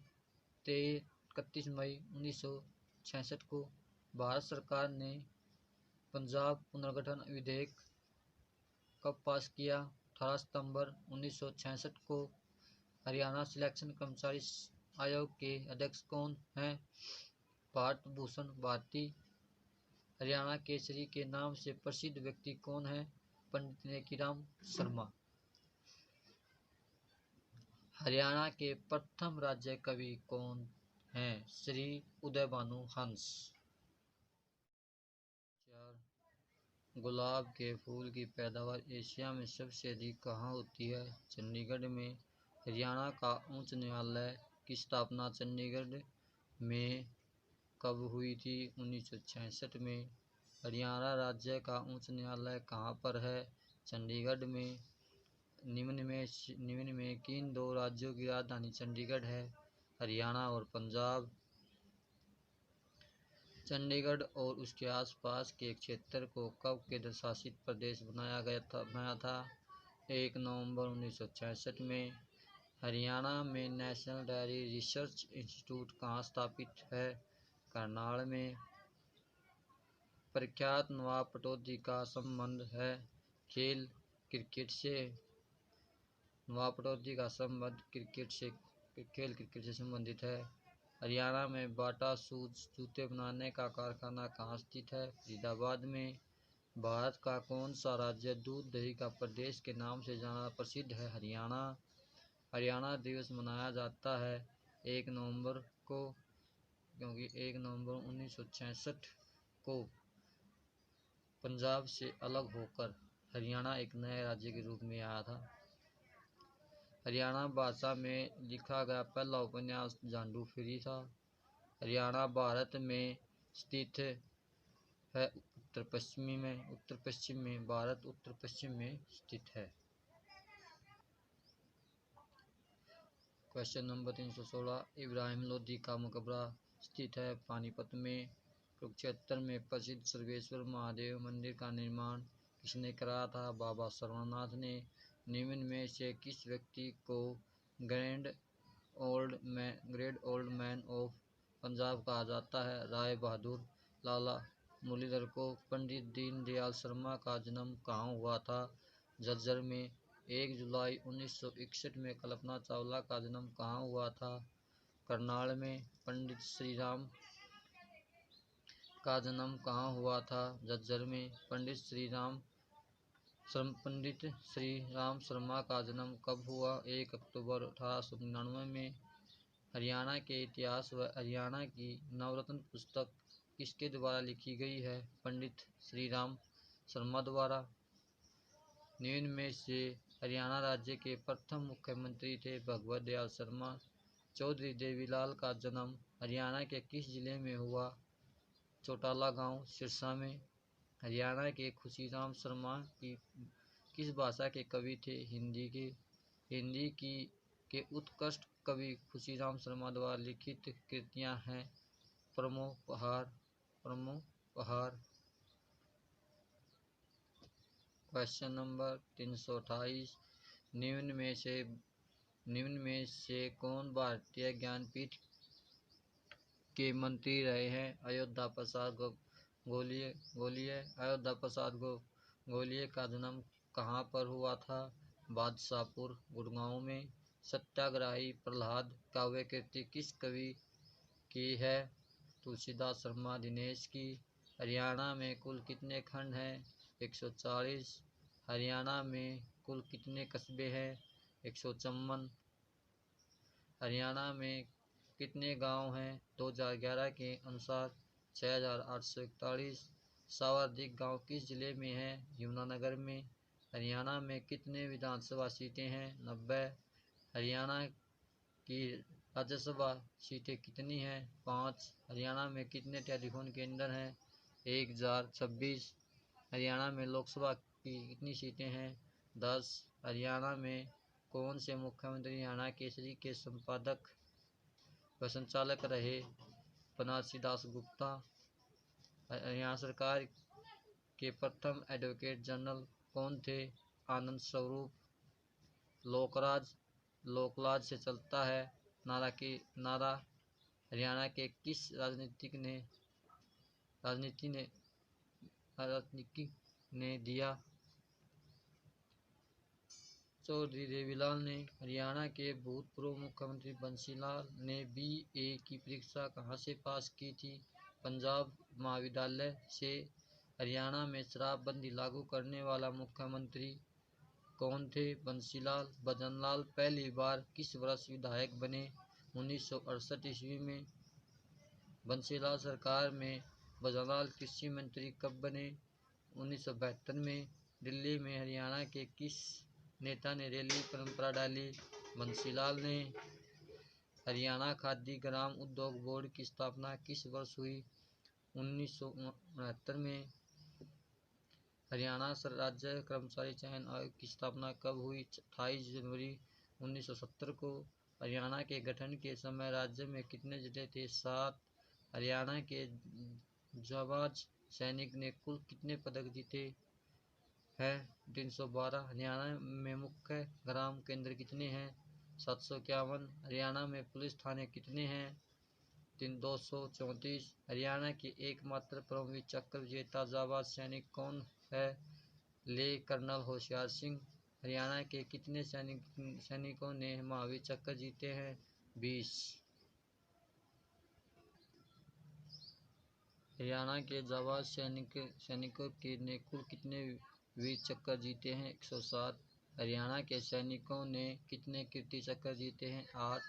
31 मई 1966 को। भारत सरकार ने पंजाब पुनर्गठन विधेयक कब पास किया? 18 सितंबर 1966 को। हरियाणा सिलेक्शन कर्मचारी आयोग के अध्यक्ष कौन हैं? भारत भूषण भारती। हरियाणा केसरी के नाम से प्रसिद्ध व्यक्ति कौन है? पंडित नेकीराम शर्मा। हरियाणा के प्रथम राज्य कवि कौन हैं? श्री उदयभानु हंस। गुलाब के फूल की पैदावार एशिया में सबसे अधिक कहाँ होती है? चंडीगढ़ में। हरियाणा का उच्च न्यायालय की स्थापना चंडीगढ़ में कब हुई थी? 1966 में। हरियाणा राज्य का उच्च न्यायालय कहाँ पर है? चंडीगढ़ में। निम्न में किन 2 राज्यों की राजधानी चंडीगढ़ है? हरियाणा और पंजाब। चंडीगढ़ और उसके आसपास के क्षेत्र को कब केंद्र शासित प्रदेश बनाया था? 1 नवंबर 1966 में। हरियाणा में नेशनल डेयरी रिसर्च इंस्टीट्यूट कहाँ स्थापित है? करनाल में। प्रख्यात नवाब पटौदी का संबंध है खेल क्रिकेट से। नवाब पटौदी का संबंध खेल क्रिकेट से संबंधित है। हरियाणा में बाटा शूज जूते बनाने का कारखाना कहाँ स्थित है? फरीदाबाद में। भारत का कौन सा राज्य दूध दही का प्रदेश के नाम से जाना प्रसिद्ध है? हरियाणा। हरियाणा दिवस मनाया जाता है 1 नवंबर को, क्योंकि 1 नवंबर 1966 को पंजाब से अलग होकर हरियाणा एक नए राज्य के रूप में आया था। हरियाणा भाषा में लिखा गया पहला उपन्यास झांडू फिरी था। हरियाणा भारत में स्थित है उत्तर पश्चिम में। भारत उत्तर पश्चिम में स्थित है। Question number 316। इब्राहिम लोदी का मकबरा स्थित है पानीपत में। कुरुक्षेत्र में प्रसिद्ध सर्वेश्वर महादेव मंदिर का निर्माण किसने कराया था? बाबा सर्वनाथ ने। निम्न में से किस व्यक्ति को great old man of Punjab कहा जाता है? राय बहादुर। लाला मुरलीधर को। पंडित दीनदयाल शर्मा का जन्म कहाँ हुआ था? झज्जर में। 1 जुलाई 1961 में कल्पना चावला का जन्म कहाँ हुआ था? करनाल में। पंडित श्रीराम का जन्म कहाँ हुआ था? झज्जर में। पंडित श्री राम शर्मा का जन्म कब हुआ? 1 अक्टूबर 1899 में। हरियाणा के इतिहास व हरियाणा की नवरत्न पुस्तक किसके द्वारा लिखी गई है? पंडित श्री राम शर्मा द्वारा। निम्न में से हरियाणा राज्य के प्रथम मुख्यमंत्री थे? भगवत दयाल शर्मा। चौधरी देवीलाल का जन्म हरियाणा के किस जिले में हुआ? चौटाला गांव, सिरसा में। हरियाणा के खुशीराम शर्मा की किस भाषा के कवि थे? हिंदी के उत्कृष्ट कवि खुशीराम शर्मा द्वारा लिखित कृतियां हैं प्रमोपहार। Question number 328। निम्न में से कौन भारतीय ज्ञानपीठ के मंत्री रहे हैं? अयोध्या प्रसाद गोलिये। अयोध्या प्रसाद गोलिये का जन्म कहाँ पर हुआ था? बादशाहपुर, गुड़गांव में। सत्याग्रही प्रहलाद काव्य कृति किस कवि की है? तुलसीदास शर्मा दिनेश की। हरियाणा में कुल कितने खंड हैं? 140। हरियाणा में कुल कितने कस्बे हैं? 154। हरियाणा में कितने गांव हैं? 2011 के अनुसार 6841। सर्वाधिक गांव किस जिले में हैं? यमुनानगर में। हरियाणा में कितने विधानसभा सीटें हैं? 90। हरियाणा की राज्यसभा सीटें कितनी हैं? 5। हरियाणा में कितने टेलीफोन केंद्र हैं? 1026। हरियाणा में लोकसभा की कितनी सीटें हैं? 10। हरियाणा में कौन से मुख्यमंत्री हरियाणा केसरी के संपादक व संचालक रहे? बनारसी दास गुप्ता। हरियाणा सरकार के प्रथम एडवोकेट जनरल कौन थे? आनंद स्वरूप। लोकराज से चलता है नारा हरियाणा के किस राजनीतिज्ञ ने दिया? चौधरी देवीलाल ने। हरियाणा के भूतपूर्व मुख्यमंत्री बंसीलाल ने BA की परीक्षा कहाँ से पास की थी? पंजाब महाविद्यालय से। हरियाणा में शराबबंदी लागू करने वाला मुख्यमंत्री कौन थे? बंसीलाल। भजनलाल पहली बार किस वर्ष विधायक बने? 1968 ईस्वी में। बंसीलाल सरकार में भजनलाल कृषि मंत्री कब बने? 1972 में। दिल्ली में हरियाणा के किस नेता ने रैली परंपरा डाली? बंसीलाल ने। हरियाणा खादी ग्राम उद्योग बोर्ड की स्थापना किस वर्ष हुई? 1969 में। हरियाणा राज्य कर्मचारी चयन आयोग की स्थापना कब हुई? 28 जनवरी 1970 को। हरियाणा के गठन के समय राज्य में कितने जिले थे? 7। हरियाणा के जाबाज सैनिक ने कुल कितने पदक जीते हैं? 312। हरियाणा में मुख्य ग्राम केंद्र कितने हैं? 751। हरियाणा में पुलिस थाने कितने हैं? 234। हरियाणा के एकमात्र परमवीर चक्र विजेता जाबाज सैनिक कौन है? ले कर्नल होशियार सिंह। हरियाणा के कितने सैनिकों ने महावीर चक्र जीते हैं? 20। हरियाणा के जाबाज सैनिकों ने कुल कितने वीर चक्र जीते हैं? 107। हरियाणा के सैनिकों ने कितने कीर्ति चक्र जीते हैं? 8।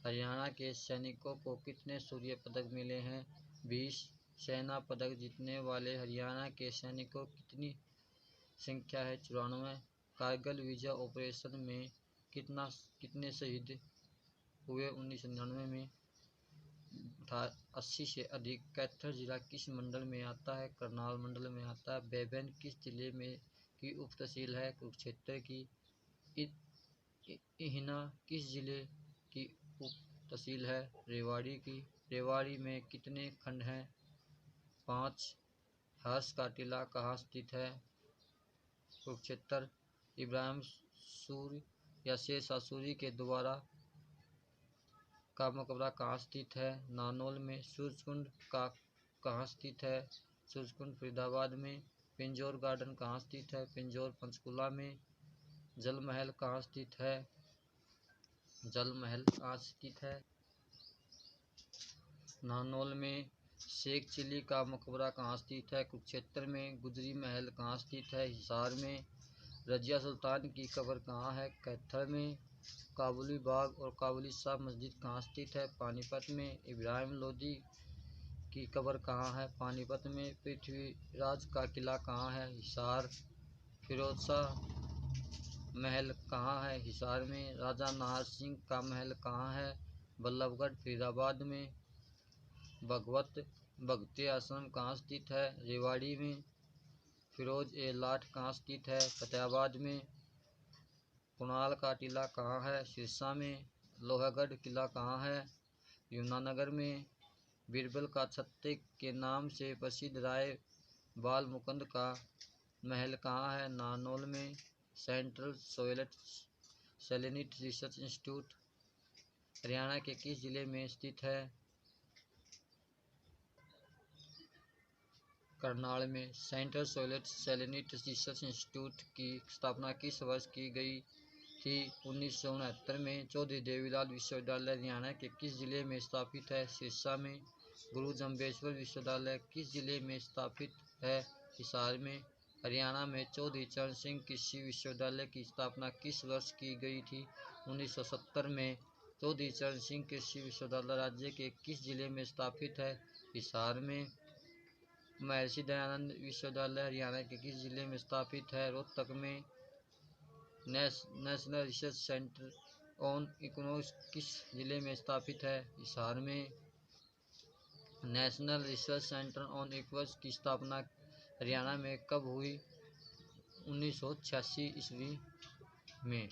हरियाणा के सैनिकों को कितने शौर्य पदक मिले हैं? 20। सेना पदक जीतने वाले हरियाणा के सैनिकों की कितनी संख्या है? 94। कारगिल विजय ऑपरेशन में कितने शहीद हुए? 1999 में। 80 से अधिक। कैथल जिला किस मंडल में आता है? करनाल मंडल में आता है। बेबन किस जिले में की उप तहसील है? कुरुक्षेत्र की। इहिना किस जिले की उप तहसील है? रेवाड़ी की। रेवाड़ी में कितने खंड हैं? 5। हर्ष का टीला कहाँ स्थित है? कुरुक्षेत्र। इब्राहिम सूरी या शेर सूरी के द्वारा का मकबरा कहाँ स्थित है? नानौल में। सूरजकुंड का कहाँ स्थित है? सूरजकुंड फरीदाबाद में। पिंजौर गार्डन कहाँ स्थित है? पिंजौर पंचकुला में। जल महल कहाँ स्थित है? जल महल कहाँ स्थित है? नानौल में। शेख चिली का मकबरा कहाँ स्थित है? कुरुक्षेत्र में। गुजरी महल कहाँ स्थित है? हिसार में। रजिया सुल्तान की कब्र कहाँ है? कैथल में। काबुली बाग और काबुली शाह मस्जिद कहाँ स्थित है? पानीपत में। इब्राहिम लोदी की कब्र कहाँ है? पानीपत में। पृथ्वीराज का किला कहाँ है? हिसार। फिरोज शाह महल कहाँ है? हिसार में। राजा नाहर सिंह का महल कहाँ है? बल्लभगढ़ फरीदाबाद में। भगवती आश्रम कहाँ स्थित है? रेवाड़ी में। फिरोज ए लाठ कहाँ स्थित है? फतेहाबाद में। कुणाल का टीला कहाँ है? सिरसा में। लोहागढ़ किला कहाँ है? यमुनानगर में। बीरबल का छत्ते के नाम से प्रसिद्ध राय बाल मुकुंद का महल कहाँ है? नानौल में। Central salinity research institute Haryana के किस जिले में स्थित है? करनाल में central solar salinity research institute की स्थापना किस वर्ष की गई थी? 1969 में। चौधरी देवीलाल विश्वविद्यालय हरियाणा के किस जिले में स्थापित है? सिरसा में। गुरु जम्बेश्वर विश्वविद्यालय किस जिले में स्थापित है? हिसार में। हरियाणा में चौधरी चरण सिंह कृषि विश्वविद्यालय की स्थापना किस वर्ष की गई थी? 1970 में। चौधरी चरण सिंह कृषि विश्वविद्यालय राज्य के किस जिले में स्थापित है? हिसार में। महर्षि दयानंद विश्वविद्यालय हरियाणा के किस जिले में स्थापित है? रोहतक में। National research centre on economics किस जिले में स्थापित है? हिसार में। National research centre on economics की स्थापना हरियाणा में कब हुई? 1986 ईस्वी में।